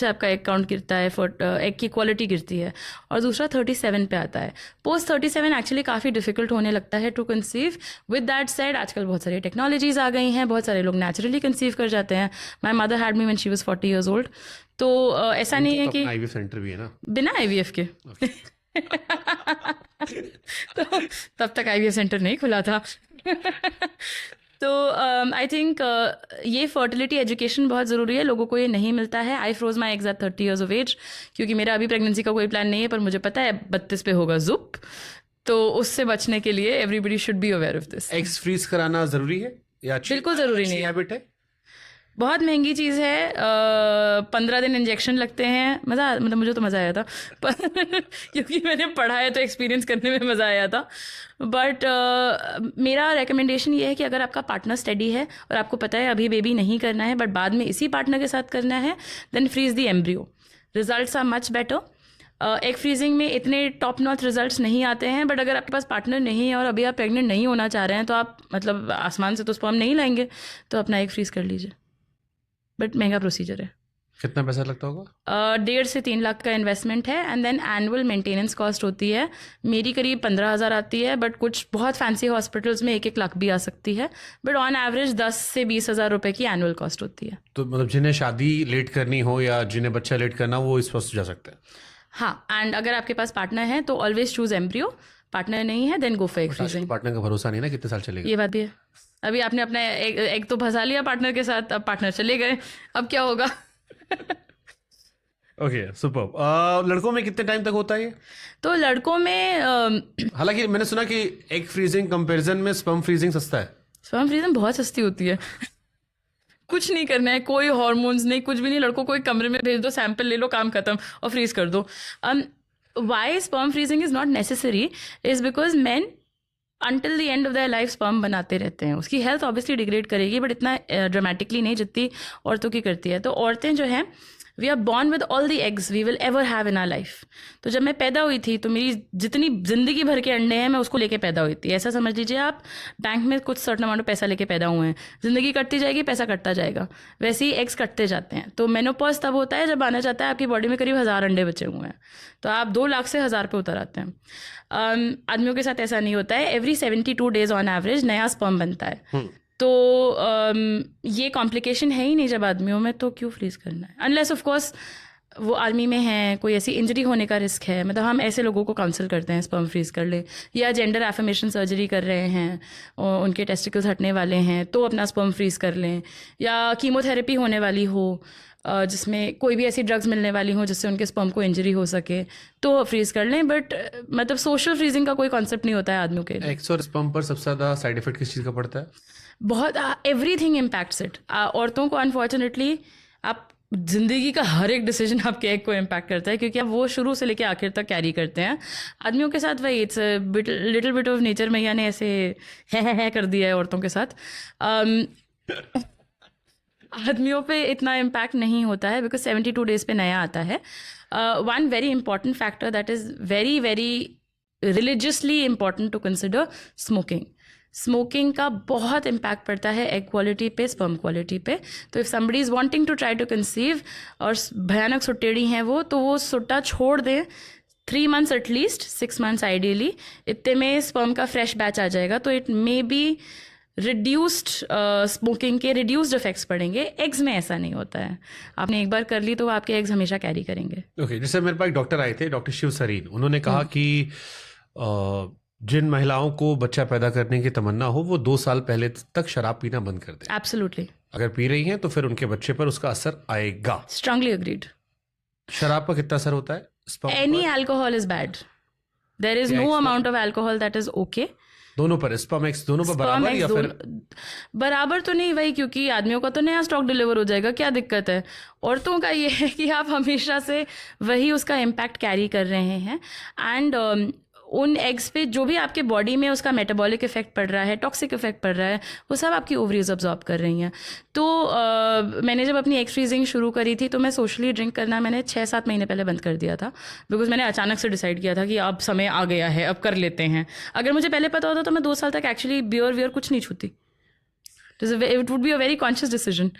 से आपका egg count गिरता है, एग की क्वालिटी गिरती है, और दूसरा 37 पे आता है। पोस्ट 37 एक्चुअली काफ़ी डिफिकल्ट होने लगता है to conceive. With that said, आजकल बहुत सारी टेक्नोलॉजीज आ गई हैं, बहुत सारे लोग नेचुरली कंसीव कर जाते हैं। My mother had me when she was 40 years old। तो ऐसा नहीं है कि आईवीएफ सेंटर भी है ना बिना आईवीएफ के तो तब तक आईवीएफ सेंटर नहीं खुला था। तो आई थिंक ये फर्टिलिटी एजुकेशन बहुत ज़रूरी है, लोगों को ये नहीं मिलता है। I froze my eggs at 30 years of age, क्योंकि मेरा अभी प्रेगनेंसी का कोई प्लान नहीं है, पर मुझे पता है 32 पे होगा जुप, तो उससे बचने के लिए everybody should be aware of this. Eggs freeze कराना जरूरी है या बिल्कुल ज़रूरी नहीं है, हैबिट है? बहुत महंगी चीज़ है। 15 दिन इंजेक्शन लगते हैं। मतलब मुझे तो मज़ा आया था पर क्योंकि मैंने पढ़ा है तो एक्सपीरियंस करने में मज़ा आया था। बट मेरा रिकमेंडेशन ये है कि अगर आपका पार्टनर स्टडी है और आपको पता है अभी बेबी नहीं करना है बट बाद में इसी पार्टनर के साथ करना है, then freeze the embryo. Results are much better. Egg freezing में इतने टॉप नॉच रिजल्ट्स नहीं आते हैं, बट अगर आपके पास पार्टनर नहीं है और अभी आप प्रेग्नेंट नहीं होना चाह रहे हैं तो आप मतलब आसमान से तो स्पर्म नहीं लाएंगे, तो अपना एग फ्रीज कर लीजिए। बट महंगा प्रोसीजर है। कितना पैसा लगता होगा? 1.5 से 3 लाख का इन्वेस्टमेंट है, and then annual maintenance cost होती है। मेरी करीब 15,000 आती है, बट कुछ बहुत फैंसी हॉस्पिटल्स में 1-1 लाख भी आ सकती है, बट ऑन एवरेज 10 से 20,000 रुपए की एनुअल कॉस्ट होती है। तो मतलब जिन्हें शादी लेट करनी हो या जिन्हें बच्चा लेट करना हो वो इस वक्त जा सकते हैं? हाँ, एंड अगर आपके पास पार्टनर है तो ऑलवेज चूज एम्ब्रियो। पार्टनर नहीं है then go for egg freezing. Partner का भरोसा नहीं ना कितने साल चलेगा। ये बात भी है। अभी आपने अपना एग तो फंसा लिया पार्टनर के साथ, अब पार्टनर चले गए, अब क्या होगा? Okay, super. लड़कों में कितने टाइम तक होता है ये? तो लड़कों में हालांकि मैंने सुना कि एग फ्रीजिंग कंपैरिजन में स्पर्म फ्रीजिंग सस्ता है। स्पर्म फ्रीजिंग बहुत सस्ती होती है। कुछ नहीं करना है, कोई हॉर्मोन्स नहीं, कुछ भी नहीं। लड़कों को एक कमरे में भेज दो, सैंपल ले लो, काम खत्म, और फ्रीज कर दो। Why sperm freezing is not necessary is because men until the end of their life sperm बनाते रहते हैं। उसकी हेल्थ ऑब्वियसली डिग्रेड करेगी, बट इतना ड्रामेटिकली नहीं जितनी औरतों की करती है। तो औरतें जो हैं, we are born with all the eggs we will ever have in our life. तो जब मैं पैदा हुई थी तो मेरी जितनी जिंदगी भर के अंडे हैं मैं उसको लेके पैदा हुई थी। ऐसा समझ लीजिए आप बैंक में कुछ सर्टन अमाउंट पैसा लेके पैदा हुए हैं। जिंदगी कटती जाएगी, पैसा कटता जाएगा, वैसे ही एग्स कटते जाते हैं। तो मेनोपॉज तब होता है जब आना चाहता है आपकी बॉडी में करीब 1000 अंडे बचे हुए हैं, तो आप 2 लाख से 1000 पे उतर आते हैं। आदमियों के साथ ऐसा नहीं होता है। एवरी 72 डेज ऑन एवरेज नया स्पर्म बनता है। तो ये कॉम्प्लिकेशन है ही नहीं जब आदमियों में, तो क्यों फ्रीज करना है? अनलेस ऑफ कोर्स वो आर्मी में है, कोई ऐसी इंजरी होने का रिस्क है। मतलब हम ऐसे लोगों को काउंसिल करते हैं स्पर्म फ्रीज कर ले, या जेंडर एफर्मेशन सर्जरी कर रहे हैं और उनके टेस्टिकल्स हटने वाले हैं तो अपना स्पर्म फ्रीज कर लें, या कीमोथेरेपी होने वाली हो जिसमें कोई भी ऐसी ड्रग्स मिलने वाली हो जिससे उनके स्पर्म को इंजरी हो सके तो फ्रीज कर लें। बट मतलब सोशल फ्रीजिंग का कोई कॉन्सेप्ट नहीं होता है आदमियों के लिए। एग्स और स्पर्म पर सबसे ज़्यादा साइड इफेक्ट किस चीज़ का पड़ता है? बहुत एवरीथिंग इम्पैक्ट्स इट। औरतों को अनफॉर्चुनेटली आप जिंदगी का हर एक डिसीजन आपके एग को इम्पैक्ट करता है, क्योंकि आप वो शुरू से लेकर आखिर तक कैरी करते हैं। आदमियों के साथ वही it's little bit of nature. मैया ने ऐसे है कर दिया है औरतों के साथ। आदमियों पे इतना इम्पैक्ट नहीं होता है बिकॉज 72 डेज पे नया आता है। One very important factor that is very very religiously important to consider, smoking. Smoking का बहुत इम्पैक्ट पड़ता है एग क्वालिटी पे, स्पर्म क्वालिटी पे। तो if somebody is wanting to try to conceive और भयानक सुट्टेड़ी हैं वो, तो वो सुट्टा छोड़ दें 3 months एटलीस्ट, 6 months आइडियली। इतने में स्पर्म का फ्रेश बैच आ जाएगा, तो it may be reduced smoking के रिड्यूस्ड इफेक्ट्स पड़ेंगे। एग्स में ऐसा नहीं होता है, आपने एक बार कर ली तो आपके एग्स हमेशा कैरी करेंगे। ओके, जैसे मेरे पास एक डॉक्टर आए थे, डॉक्टर शिव सरीन। उन्होंने कहा कि जिन महिलाओं को बच्चा पैदा करने की तमन्ना हो वो 2 साल पहले तक शराब पीना बंद कर दें। एब्सोल्युटली। अगर पी रही हैं तो फिर उनके बच्चे पर उसका असर आएगा। Strongly agreed. शराब का कितना असर होता है? Any alcohol is bad. There is no amount of alcohol that is okay. दोनों पर स्पर्म एक्स दोनों पर बराबर या फिर बराबर तो नहीं, वही, क्योंकि आदमियों का तो नया स्टॉक डिलीवर हो जाएगा, क्या दिक्कत है। औरतों का ये है कि आप हमेशा से वही उसका इम्पैक्ट कैरी कर रहे हैं। एंड उन एग्स पे जो भी आपके बॉडी में उसका मेटाबॉलिक इफेक्ट पड़ रहा है, टॉक्सिक इफेक्ट पड़ रहा है, वो सब आपकी ओवरीज अब्जॉर्ब कर रही हैं। तो मैंने जब अपनी एग फ्रीजिंग शुरू करी थी तो मैं सोशली ड्रिंक करना मैंने 6-7 महीने पहले बंद कर दिया था, बिकॉज मैंने अचानक से डिसाइड किया था कि अब समय आ गया है, अब कर लेते हैं। अगर मुझे पहले पता होता तो मैं 2 साल तक एक्चुअली बियर कुछ नहीं छूती। It would be a very conscious decision.